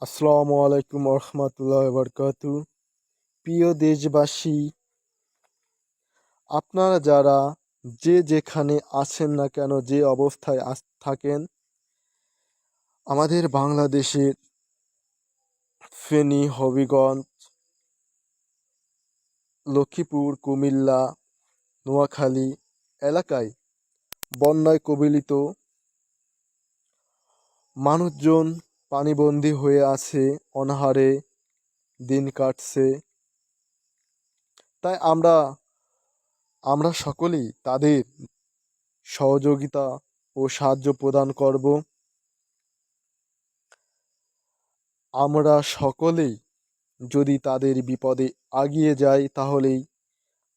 আসসালামু আলাইকুম রহমতুল্লাহ বারকাতু। প্রিয় দেশবাসী, আপনারা যারা যে যেখানে আছেন না কেন, যে অবস্থায় থাকেন, আমাদের বাংলাদেশের ফেনী, হবিগঞ্জ, লক্ষ্মীপুর, কুমিল্লা, নোয়াখালী এলাকায় বন্যায় কবলিত মানুষজন পানিবন্দী হয়ে আছে, অনাহারে দিন কাটছে। তাই আমরা সকলেই তাদের সহযোগিতা ও সাহায্য প্রদান করব। আমরা সকলেই যদি তাদের বিপদে এগিয়ে যাই, তাহলেই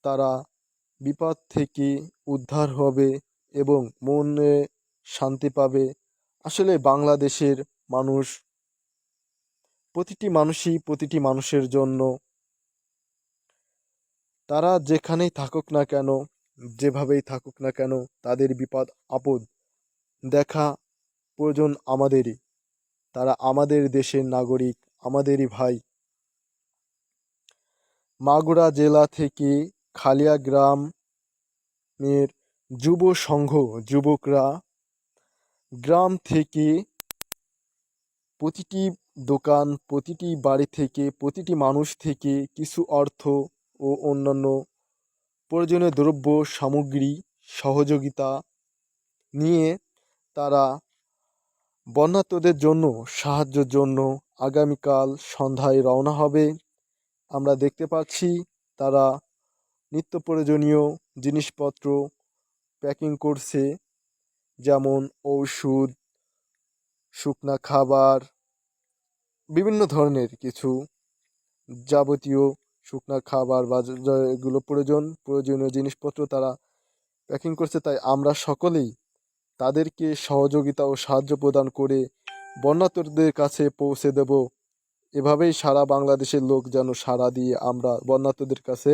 তারা বিপদ থেকে উদ্ধার হবে এবং মনে শান্তি পাবে। আসলে বাংলাদেশের মানুষ, প্রতিটি মানুষই প্রতিটি মানুষের জন্য, তারা যেখানেই থাকুক না কেন, যেভাবেই থাকুক না কেন, তাদের বিপদ আপদ দেখা প্রয়োজন আমাদেরই। তারা আমাদের দেশের নাগরিক, আমাদেরই ভাই। মাগুরা জেলা থেকে খালিয়া গ্রামের যুব সংঘ যুবকরা গ্রাম থেকে প্রতিটি দোকান, প্রতিটি বাড়ি থেকে, প্রতিটি মানুষ থেকে কিছু অর্থ ও অন্যান্য প্রয়োজনীয় দ্রব্য সামগ্রী সহযোগিতা নিয়ে তারা বন্যার্তদের জন্য সাহায্যের জন্য আগামীকাল সন্ধ্যায় রওনা হবে। আমরা দেখতে পাচ্ছি তারা নিত্য প্রয়োজনীয় জিনিসপত্র প্যাকিং করছে, যেমন ঔষধ, শুকনা খাবার, বিভিন্ন ধরনের কিছু যাবতীয় শুকনা খাবার বা যেগুলো প্রয়োজনীয় জিনিসপত্র তারা প্যাকিং করছে। তাই আমরা সকলেই তাদেরকে সহযোগিতা ও সাহায্য প্রদান করে বন্যার্তদের কাছে পৌঁছে দেব। এভাবেই সারা বাংলাদেশের লোক যেন সাড়া দিয়ে আমরা বন্যার্তদের কাছে